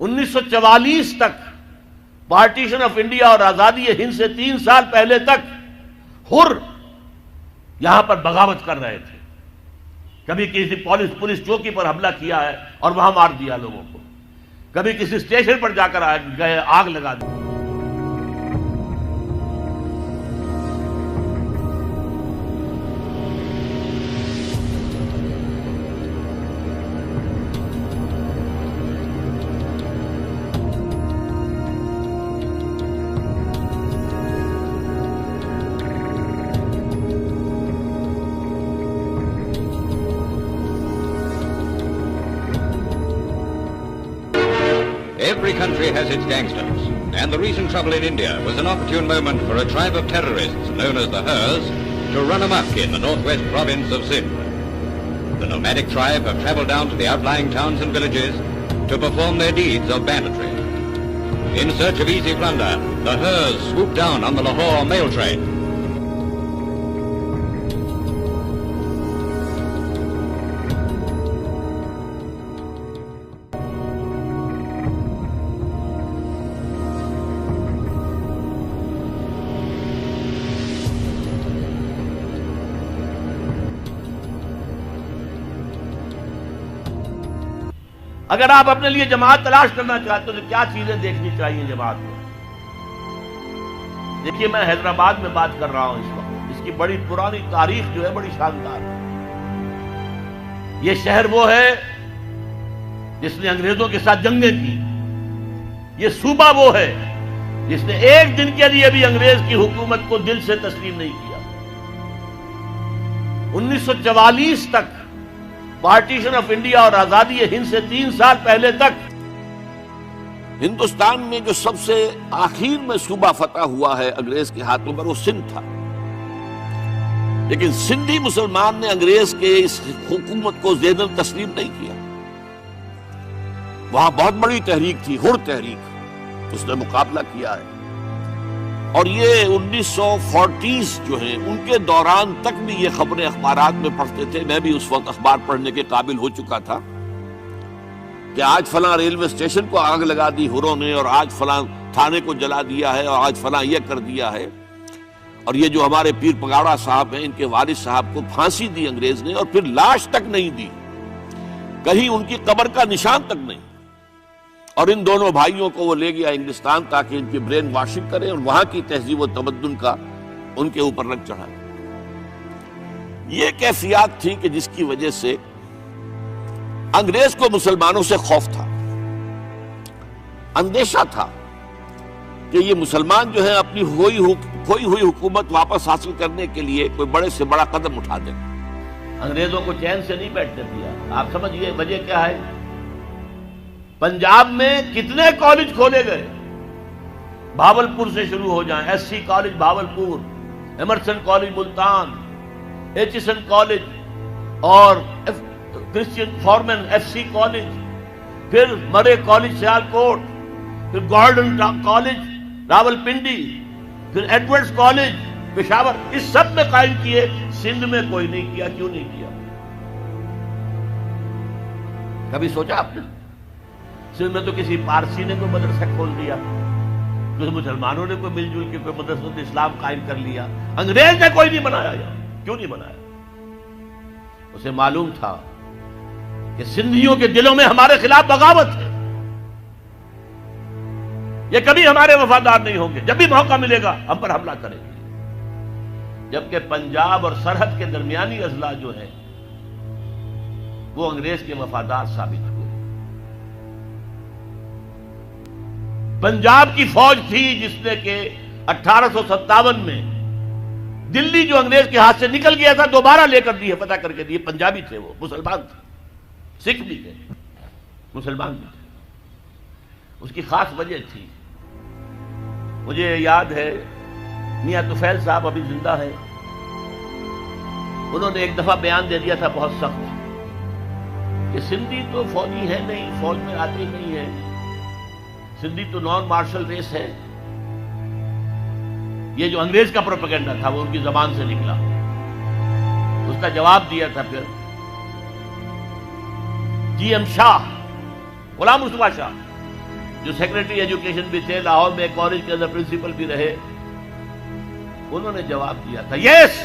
1944 تک partition of India اور آزادی ہند سے 3 سال پہلے تک حر یہاں پر بغاوت کر رہے تھے. کبھی کسی پولیس چوکی پر حملہ کیا ہے اور وہاں مار دیا لوگوں کو, کبھی کسی اسٹیشن پر جا کر گئے آگ لگا دی. Every country has its gangsters, and the recent trouble in India was an opportune moment for a tribe of terrorists known as the Hers to run amok in the northwest province of Sindh. The nomadic tribe have travelled down to the outlying towns and villages to perform their deeds of banditry. In search of easy plunder, the Hers swooped down on the Lahore mail train. اگر آپ اپنے لیے جماعت تلاش کرنا چاہتے ہو تو کیا چیزیں دیکھنی چاہیے جماعت میں؟ دیکھیے, میں حیدرآباد میں بات کر رہا ہوں اس وقت. اس کی بڑی پرانی تاریخ جو ہے بڑی شاندار ہے. یہ شہر وہ ہے جس نے انگریزوں کے ساتھ جنگیں کی. یہ صوبہ وہ ہے جس نے ایک دن کے لیے بھی انگریز کی حکومت کو دل سے تسلیم نہیں کیا. 1944 تک پارٹیشن آف انڈیا اور آزادی ہند سے 3 سال پہلے تک ہندوستان میں جو سب سے آخر میں صوبہ فتح ہوا ہے انگریز کے ہاتھوں پر وہ سندھ تھا. لیکن سندھی مسلمان نے انگریز کے اس حکومت کو ذہن تسلیم نہیں کیا. وہاں بہت بڑی تحریک تھی, حر تحریک, اس نے مقابلہ کیا ہے. اور یہ 1940s جو ہیں ان کے دوران تک بھی یہ خبریں اخبارات میں پڑھتے تھے. میں بھی اس وقت اخبار پڑھنے کے قابل ہو چکا تھا کہ آج فلاں ریلوے اسٹیشن کو آگ لگا دی حروں نے, اور آج فلاں تھانے کو جلا دیا ہے, اور آج فلاں یہ کر دیا ہے. اور یہ جو ہمارے پیر پگاڑا صاحب ہیں, ان کے والد صاحب کو پھانسی دی انگریز نے, اور پھر لاش تک نہیں دی, کہیں ان کی قبر کا نشان تک نہیں. اور ان دونوں بھائیوں کو وہ لے گیا انگلستان تاکہ ان کی برین واشنگ کرے اور وہاں کی تہذیب و تمدن کا ان کے اوپر رنگ چڑھائے. یہ کیفیات تھی کہ جس کی وجہ سے انگریز کو مسلمانوں سے خوف تھا, اندیشہ تھا کہ یہ مسلمان جو ہے اپنی کھوئی ہوئی حکومت واپس حاصل کرنے کے لیے کوئی بڑے سے بڑا قدم اٹھا دیں. انگریزوں کو چین سے نہیں بیٹھنے دیا. آپ سمجھیے وجہ کیا ہے. پنجاب میں کتنے کالج کھولے گئے, بھاولپور سے شروع ہو جائیں, S C college Bahawalpur, Emerson college Multan, Aitchison college, اور Christian Forman F C college, پھر مرے کالج سیالکوٹ, پھر گارڈن کالج راولپنڈی, پھر ایڈورڈز کالج پشاور, اس سب میں قائم کیے. سندھ میں کوئی نہیں کیا. کیوں نہیں کیا؟ کبھی سوچا آپ نے؟ سندھ میں تو کسی پارسی نے کوئی مدرسہ کھول دیا, کسی مسلمانوں نے کوئی مل جل کے کوئی مدرسۃ اسلام قائم کر لیا. انگریز نے کوئی نہیں بنایا. کیوں نہیں بنایا؟ اسے معلوم تھا کہ سندھیوں کے دلوں میں ہمارے خلاف بغاوت ہے, یہ کبھی ہمارے وفادار نہیں ہوں گے. جب بھی موقع ملے گا ہم پر حملہ کریں گے. جبکہ پنجاب اور سرحد کے درمیانی اضلاع جو ہیں وہ انگریز کے وفادار ثابت ہوئے. پنجاب کی فوج تھی جس نے کہ 1857 میں دلی جو انگریز کے ہاتھ سے نکل گیا تھا دوبارہ لے کر دی ہے, فتح کر کے دی. پنجابی تھے, وہ مسلمان تھے, سکھ بھی تھے, مسلمان بھی تھے. اس کی خاص وجہ تھی. مجھے یاد ہے میاں طفیل صاحب ابھی زندہ ہے, انہوں نے ایک دفعہ بیان دے دیا تھا بہت سخت کہ سندھی تو فوجی ہے نہیں, فوج میں آتے نہیں ہے, سندھی تو نان مارشل ریس ہے. یہ جو انگریز کا پروپیگنڈا تھا وہ ان کی زبان سے نکلا. اس کا جواب دیا تھا پھر جی ایم شاہ, غلام مصطفیٰ شاہ, جو سیکرٹری ایجوکیشن بھی تھے، لاہور میں کالج کے اندر پرنسپل بھی رہے، انہوں نے جواب دیا تھا، یس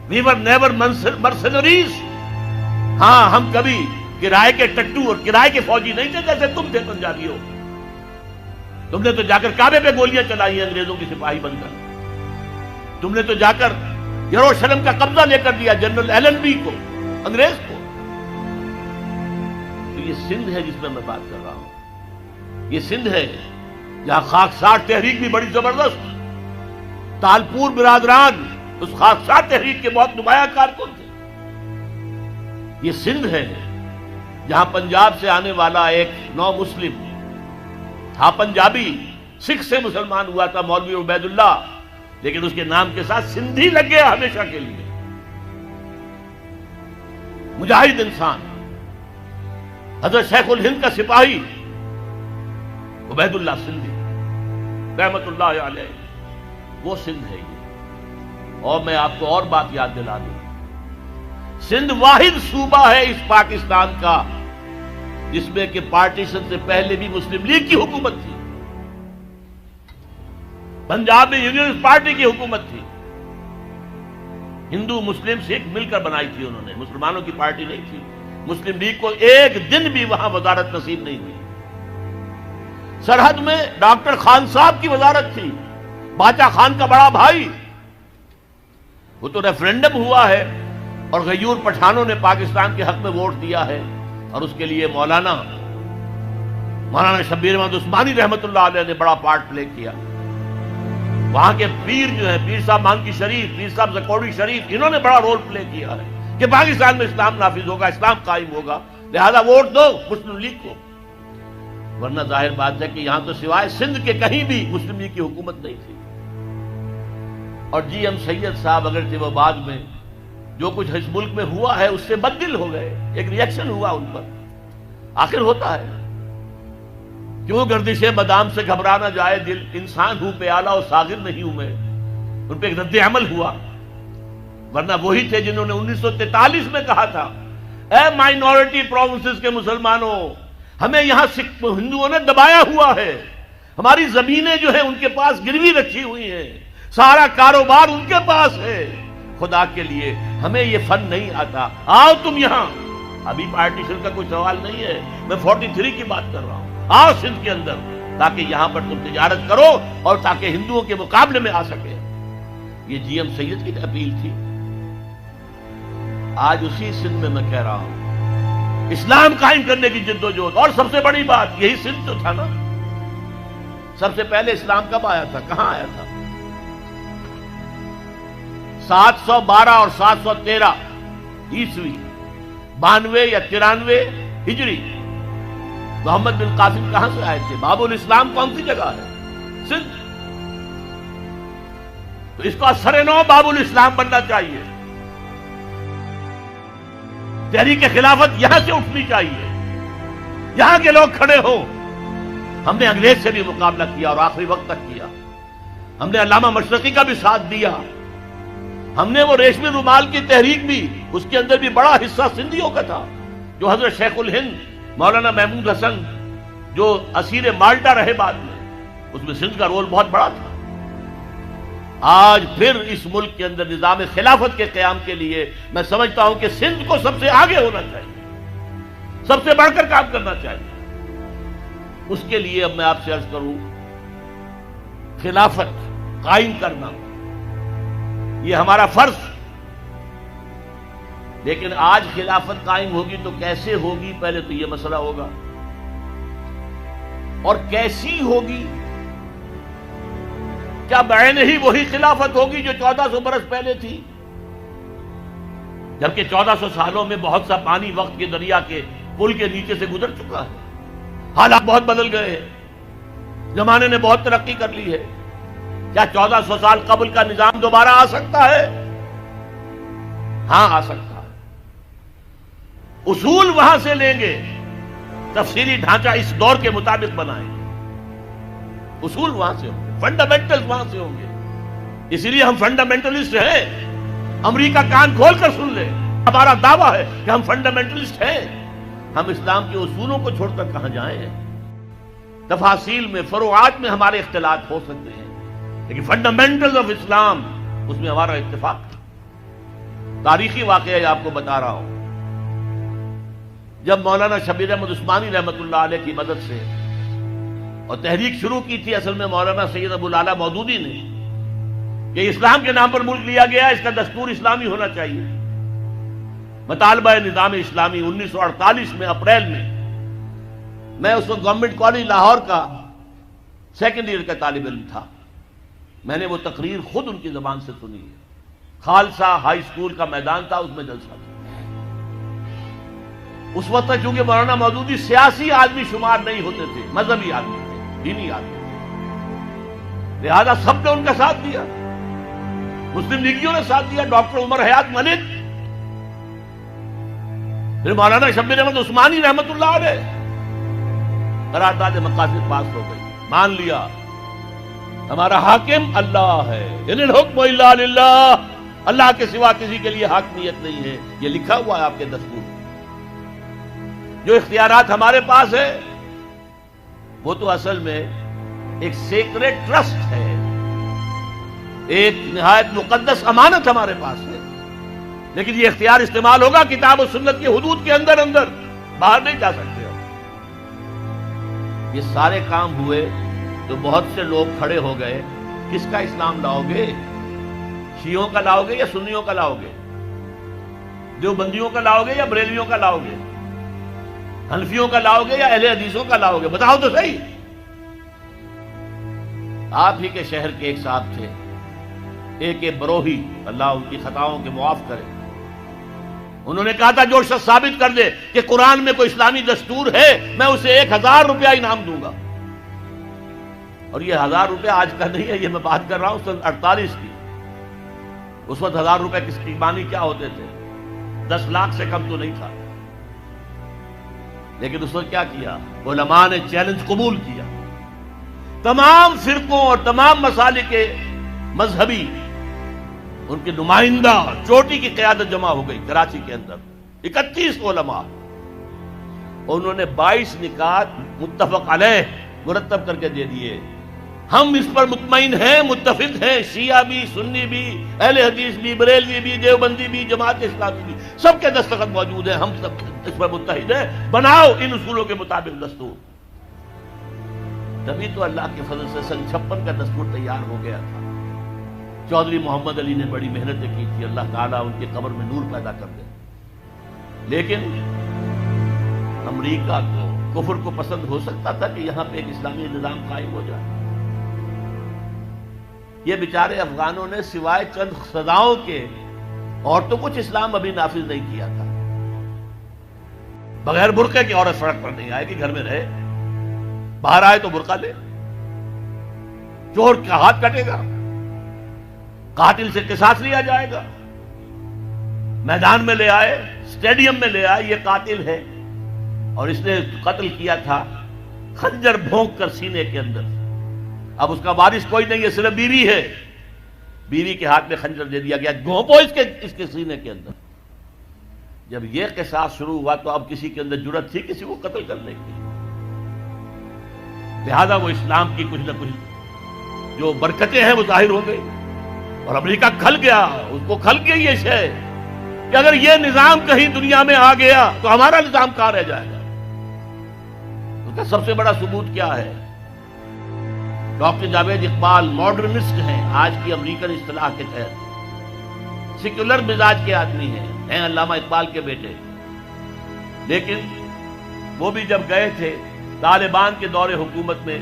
وی ور نیور مرسنریز، ہاں ہم کبھی کرائے کے ٹٹو اور کرائے کے فوجی نہیں تھے جیسے تم تھے پنجابیوں، تم نے تو جا کر کعبے پہ گولیاں چلائی ہیں انگریزوں کی سپاہی بن کر، تم نے تو جا کر یروشلم کا قبضہ لے کر دیا جنرل ایلن بی کو، انگریز کو۔ تو یہ سندھ ہے جس میں میں بات کر رہا ہوں، یہ سندھ ہے جہاں خاکسار تحریک بھی بڑی زبردست، تالپور برادران اس خاکسار تحریک کے بہت نمایاں کارکن تھے۔ یہ سندھ ہے جہاں پنجاب سے آنے والا ایک نو مسلم تھا، پنجابی، سکھ سے مسلمان ہوا تھا، مولوی عبید اللہ، لیکن اس کے نام کے ساتھ سندھی لگ گیا ہمیشہ کے لیے۔ مجاہد انسان، حضرت شیخ الہند کا سپاہی عبید اللہ سندھی رحمت اللہ علیہ، وہ سندھ ہے یہ۔ اور میں آپ کو اور بات یاد دلا دوں، سندھ واحد صوبہ ہے اس پاکستان کا جس میں کہ پارٹیشن سے پہلے بھی مسلم لیگ کی حکومت تھی، پنجاب میں یونینسٹ پارٹی کی حکومت تھی، ہندو مسلم سکھ مل کر بنائی تھی انہوں نے، مسلمانوں کی پارٹی نہیں تھی۔ مسلم لیگ کو ایک دن بھی وہاں وزارت نصیب نہیں ہوئی۔ سرحد میں ڈاکٹر خان صاحب کی وزارت تھی، باچا خان کا بڑا بھائی، وہ تو ریفرنڈم ہوا ہے اور غیور پٹھانوں نے پاکستان کے حق میں ووٹ دیا ہے، اور اس کے لیے مولانا شبیر احمد عثمانی رحمت اللہ علیہ نے بڑا پارٹ پلے کیا۔ وہاں کے پیر جو ہیں، پیر صاحب مانکی شریف، پیر صاحب زکوڑی شریف، انہوں نے بڑا رول پلے کیا ہے کہ پاکستان میں اسلام نافذ ہوگا، اسلام قائم ہوگا، لہذا ووٹ دو مسلم لیگ کو۔ ورنہ ظاہر بات ہے کہ یہاں تو سوائے سندھ کے کہیں بھی مسلم لیگ کی حکومت نہیں تھی۔ اور جی ایم سید صاحب اگرچہ وہ بعد میں جو کچھ اس ملک میں ہوا ہے اس سے بددل ہو گئے، ایک ریئیکشن ہوا ان پر، آخر ہوتا ہے، کیوں گردش بادام سے گھبرا نہ جائے دل، انسان ہوں پیالہ اور ساغر نہیں ہوں میں، ان پہ ایک رد عمل ہوا۔ ورنہ وہی تھے جنہوں نے 1943 میں کہا تھا، اے مائنورٹی پروونسز کے مسلمانوں، ہمیں یہاں ہندوؤں نے دبایا ہوا ہے، ہماری زمینیں جو ہیں ان کے پاس گروی رکھی ہوئی ہیں، سارا کاروبار ان کے پاس ہے، خدا کے لیے ہمیں یہ فن نہیں آتا، آؤ تم یہاں۔ ابھی پارٹیشن کا کوئی سوال نہیں ہے، میں 43 کی بات کر رہا ہوں، آؤ سندھ کے اندر تاکہ یہاں پر تم تجارت کرو اور تاکہ ہندوؤں کے مقابلے میں آ سکے۔ یہ جی ایم سید کی اپیل تھی۔ آج اسی سندھ میں کہہ رہا ہوں اسلام قائم کرنے کی جد و جہد، اور سب سے بڑی بات یہی سندھ تو تھا نا۔ سب سے پہلے اسلام کب آیا تھا، کہاں آیا تھا؟ 712 اور 713 عیسوی، 92 یا 93 ہجری، محمد بن قاسم کہاں سے آئے تھے؟ باب الاسلام کون سی جگہ ہے؟ سندھ۔ تو اس کا سر نو باب الاسلام بننا چاہیے، تحریک خلافت یہاں سے اٹھنی چاہیے، یہاں کے لوگ کھڑے ہوں۔ ہم نے انگریز سے بھی مقابلہ کیا اور آخری وقت تک کیا، ہم نے علامہ مشرقی کا بھی ساتھ دیا، ہم نے وہ ریشمی رومال کی تحریک بھی، اس کے اندر بھی بڑا حصہ سندھیوں کا تھا، جو حضرت شیخ الہند مولانا محمود حسن جو اسیر مالٹا رہے بعد میں، اس میں سندھ کا رول بہت بڑا تھا۔ آج پھر اس ملک کے اندر نظام خلافت کے قیام کے لیے میں سمجھتا ہوں کہ سندھ کو سب سے آگے ہونا چاہیے، سب سے بڑھ کر کام کرنا چاہیے۔ اس کے لیے اب میں آپ سے عرض کروں، خلافت قائم کرنا یہ ہمارا فرض، لیکن آج خلافت قائم ہوگی تو کیسے ہوگی، پہلے تو یہ مسئلہ ہوگا، اور کیسی ہوگی؟ کیا بعین ہی وہی خلافت ہوگی جو 1400 برس پہلے تھی؟ جبکہ 1400 سالوں میں بہت سا پانی وقت کے دریا کے پل کے نیچے سے گزر چکا ہے، حالات بہت بدل گئے ہیں، زمانے نے بہت ترقی کر لی ہے۔ کیا 1400 سال قبل کا نظام دوبارہ آ سکتا ہے؟ ہاں آ سکتا ہے، اصول وہاں سے لیں گے، تفصیلی ڈھانچہ اس دور کے مطابق بنائیں گے، اصول وہاں سے ہوں گے، فنڈامنٹل وہاں سے ہوں گے۔ اسی لیے ہم فنڈامنٹلسٹ ہیں، امریکہ کان کھول کر سن لے، ہمارا دعویٰ ہے کہ ہم فنڈامنٹلسٹ ہیں، ہم اسلام کے اصولوں کو چھوڑ کر کہاں جائیں۔ تفاصیل میں، فروعات میں ہمارے اختلاف ہو سکتے ہیں، لیکن فنڈامنٹل آف اسلام اس میں ہمارا اتفاق ہے۔ تاریخی واقعہ آپ کو بتا رہا ہوں، جب مولانا شبیر احمد عثمانی رحمۃ اللہ علیہ کی مدد سے اور تحریک شروع کی تھی اصل میں مولانا سید ابو الاعلیٰ مودودی نے کہ اسلام کے نام پر ملک لیا گیا، اس کا دستور اسلامی ہونا چاہیے، مطالبہ نظام اسلامی 1948 میں اپریل میں اس وقت گورنمنٹ کالج لاہور کا سیکنڈ ایئر کا طالب علم تھا، میں نے وہ تقریر خود ان کی زبان سے سنی ہے۔ خالصہ ہائی اسکول کا میدان تھا، اس میں جلسہ تھا۔ اس وقت تک چونکہ مولانا مودودی سیاسی آدمی شمار نہیں ہوتے تھے، مذہبی آدمی تھے، دینی آدمی تھے، لہذا سب نے ان کا ساتھ دیا، مسلم لیگیوں نے ساتھ دیا، ڈاکٹر عمر حیات ملک، پھر مولانا شبیر احمد عثمانی رحمۃ اللہ علیہ، قرارداد مقاصد پاس ہو گئی، مان لیا ہمارا حاکم اللہ ہے، ان الحکم الا للہ، اللہ کے سوا کسی کے لیے حاکمیت نہیں ہے، یہ لکھا ہوا ہے آپ کے دستور۔ جو اختیارات ہمارے پاس ہے وہ تو اصل میں ایک سیکریٹ ٹرسٹ ہے، ایک نہایت مقدس امانت ہمارے پاس ہے، لیکن یہ اختیار استعمال ہوگا کتاب و سنت کے حدود کے اندر، باہر نہیں جا سکتے۔ یہ سارے کام ہوئے تو بہت سے لوگ کھڑے ہو گئے، کس کا اسلام لاؤ گے؟ شیعوں کا لاؤ گے یا سنیوں کا لاؤ گے؟ دیوبندیوں کا لاؤ گے یا بریلویوں کا لاؤ گے؟ حنفیوں کا لاؤ گے یا اہل حدیثوں کا لاؤ گے؟ بتاؤ تو صحیح۔ آپ ہی کے شہر کے ایک صاحب تھے، ایک بروہی، اللہ ان کی خطاؤں کے معاف کرے، انہوں نے کہا تھا جو شخص ثابت کر دے کہ قرآن میں کوئی اسلامی دستور ہے میں اسے 1000 روپیہ انعام دوں گا۔ اور یہ 1000 روپیہ آج کا نہیں ہے، یہ میں بات کر رہا ہوں سن 48 کی۔ اس وقت 1000 روپے کس کی معنی کیا ہوتے تھے؟ 10 لاکھ سے کم تو نہیں تھا، لیکن اس وقت کیا کیا؟ علماء نے چیلنج قبول کیا، تمام فرقوں اور تمام مسالک کے مذہبی ان کے نمائندہ چوٹی کی قیادت جمع ہو گئی کراچی کے اندر، 31 علماء، اور انہوں نے 22 نکات متفق علیہ مرتب کر کے دے دیے۔ ہم اس پر مطمئن ہیں، متفق ہیں، شیعہ بھی، سنی بھی، اہل حدیث بھی، بریلوی بھی، دیوبندی بھی، جماعت اسلامی بھی، سب کے دستخط موجود ہیں، ہم سب اس پر متحد ہیں، بناؤ ان اصولوں کے مطابق دستور۔ تبھی تو اللہ کے فضل سے سن 56 کا دستور تیار ہو گیا تھا۔ چودھری محمد علی نے بڑی محنتیں کی تھی، اللہ تعالیٰ ان کے قبر میں نور پیدا کر دے، لیکن امریکہ کو، کفر کو پسند ہو سکتا تھا کہ یہاں پہ ایک اسلامی نظام قائم ہو جائے؟ یہ بیچارے افغانوں نے سوائے چند سزاؤں کے اور تو کچھ اسلام ابھی نافذ نہیں کیا تھا۔ بغیر برقعے کی عورت سڑک پر نہیں آئے گی، گھر میں رہے، باہر آئے تو برقع لے، چور کا ہاتھ کٹے گا، قاتل سے قصاص لیا جائے گا، میدان میں لے آئے، اسٹیڈیم میں لے آئے، یہ قاتل ہے اور اس نے قتل کیا تھا خنجر بھونک کر سینے کے اندر، اب اس کا وارث کوئی نہیں ہے، صرف بیوی ہے، بیوی کے ہاتھ میں خنجر دے دیا گیا، گھونپو اس کے سینے کے اندر۔ جب یہ قصاص شروع ہوا تو اب کسی کے اندر جرأت تھی کسی کو قتل کرنے کی؟ لہذا وہ اسلام کی کچھ نہ کچھ جو برکتیں ہیں وہ ظاہر ہو گئی، اور امریکہ کھل گیا، اس کو کھل گئی یہ شے کہ اگر یہ نظام کہیں دنیا میں آ گیا تو ہمارا نظام کہاں رہ جائے گا۔ اس کا سب سے بڑا ثبوت کیا ہے؟ ڈاکٹر جاوید اقبال ماڈرنسٹ ہیں آج کی امریکن اصطلاح کے تحت، سیکولر مزاج کے آدمی ہیں علامہ اقبال کے بیٹے، لیکن وہ بھی جب گئے تھے طالبان کے دور حکومت میں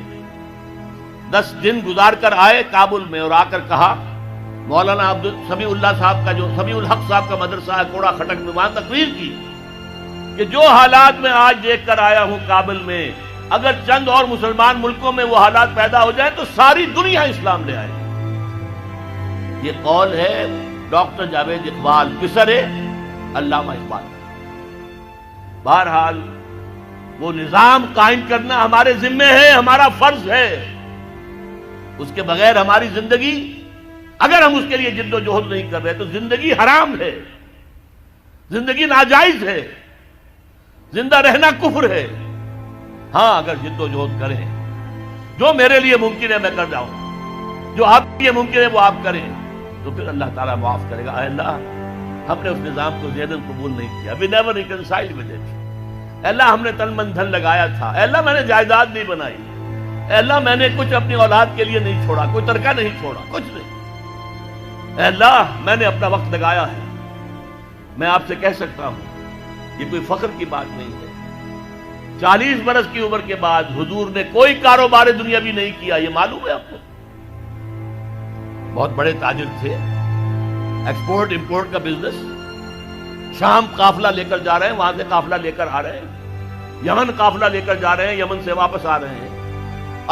10 دن گزار کر آئے کابل میں، اور آ کر کہا مولانا سمیع اللہ صاحب کا، جو سمیع الحق صاحب کا مدرسہ ہے کوڑا خٹک میں، وہاں تقریر کی کہ جو حالات میں آج دیکھ کر آیا ہوں کابل میں، اگر چند اور مسلمان ملکوں میں وہ حالات پیدا ہو جائیں تو ساری دنیا اسلام لے آئے گی۔ یہ قول ہے ڈاکٹر جاوید اقبال، پسر علامہ اقبال۔ بہرحال وہ نظام قائم کرنا ہمارے ذمے ہے، ہمارا فرض ہے، اس کے بغیر ہماری زندگی، اگر ہم اس کے لیے جد و جہد نہیں کر رہے تو زندگی حرام ہے، زندگی ناجائز ہے، زندہ رہنا کفر ہے۔ ہاں اگر جد و جہد کریں جو میرے لیے ممکن ہے میں کر جاؤں، جو آپ کے لیے ممکن ہے وہ آپ کریں، تو پھر اللہ تعالیٰ معاف کرے گا۔ اے اللہ ہم نے اس نظام کو ذہناً قبول نہیں کیا، we never reconciled with it۔ اے اللہ ہم نے تن من دھن لگایا تھا، اے اللہ میں نے جائیداد نہیں بنائی، اے اللہ میں نے کچھ اپنی اولاد کے لیے نہیں چھوڑا، کوئی ترکہ نہیں چھوڑا، کچھ نہیں، اے اللہ میں نے اپنا وقت لگایا ہے۔ میں آپ سے کہہ سکتا ہوں یہ کوئی فخر کی بات نہیں ہے، 40 برس کی عمر کے بعد حضور نے کوئی کاروبار دنیاوی نہیں کیا، یہ معلوم ہے آپ کو۔ بہت بڑے تاجر تھے، ایکسپورٹ امپورٹ کا بزنس، شام قافلہ لے کر جا رہے ہیں، وہاں سے قافلہ لے کر آ رہے ہیں، یمن قافلہ لے کر جا رہے ہیں، یمن سے واپس آ رہے ہیں،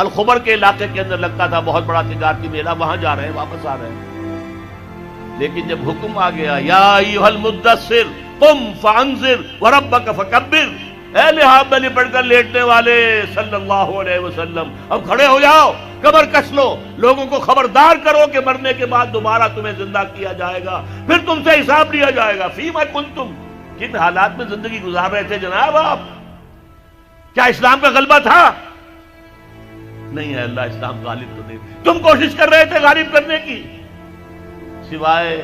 الخبر کے علاقے کے اندر لگتا تھا بہت بڑا تجارتی میلہ، وہاں جا رہے ہیں، واپس آ رہے ہیں۔ لیکن جب حکم آ گیا یا ایھا المدثر قم فانذر وربک فکبر، اے لحاف میں لپٹ کر لیٹنے والے صلی اللہ علیہ وسلم، اب کھڑے ہو جاؤ، کمر کس لو، لوگوں کو خبردار کرو کہ مرنے کے بعد دوبارہ تمہیں زندہ کیا جائے گا، پھر تم سے حساب لیا جائے گا۔ فیما کنتم، کن حالات میں زندگی گزار رہے تھے جناب آپ؟ کیا اسلام کا غلبہ تھا؟ نہیں ہے اللہ، اسلام غالب تو نہیں، تم کوشش کر رہے تھے غالب کرنے کی، سوائے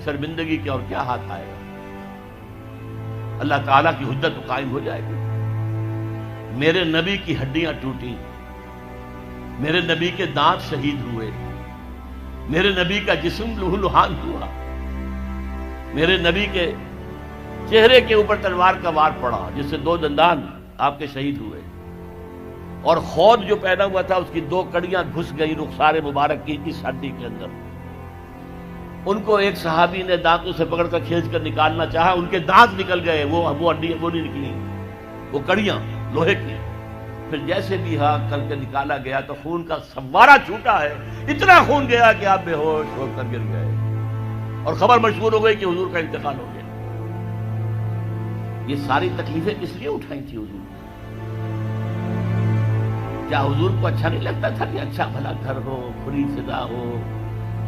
شرمندگی کے اور کیا ہاتھ آئے گا؟ اللہ تعالیٰ کی حجت قائم ہو جائے گی۔ میرے نبی کی ہڈیاں ٹوٹی، میرے نبی کے دانت شہید ہوئے، میرے نبی کا جسم لہو لہان ہوا، میرے نبی کے چہرے کے اوپر تلوار کا وار پڑا جس سے 2 دندان آپ کے شہید ہوئے، اور خود جو پہنا ہوا تھا اس کی 2 کڑیاں گھس گئی رخسار مبارک کی اس ہڈی کے اندر۔ ان کو ایک صحابی نے دانتوں سے پکڑ کر کھینچ کر نکالنا چاہا، ان کے دانت نکل گئے، وہ ہڈی وہ نہیں نکلی، وہ کڑیاں لوہے کی۔ پھر جیسے بھی ہاں کر کے نکالا گیا تو خون کا فوارہ چھوٹا ہے، اتنا خون گیا کہ آپ بے ہوش ہو کر گر گئے، اور خبر مشہور ہو گئی کہ حضور کا انتقال ہو گیا۔ یہ ساری تکلیفیں کس لیے اٹھائی تھی حضور نے؟ کیا حضور کو اچھا نہیں لگتا تھا کہ اچھا بھلا گھر ہو، کھلی فضا ہو،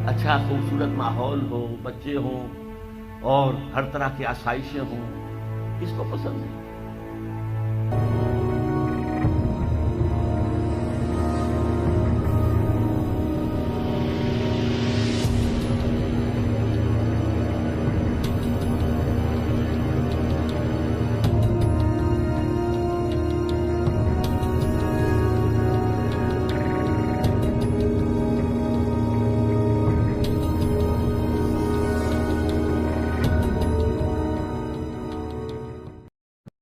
اچھا خوبصورت ماحول ہو، بچے ہوں اور ہر طرح کی آسائشیں ہوں؟ کس کو پسند ہے؟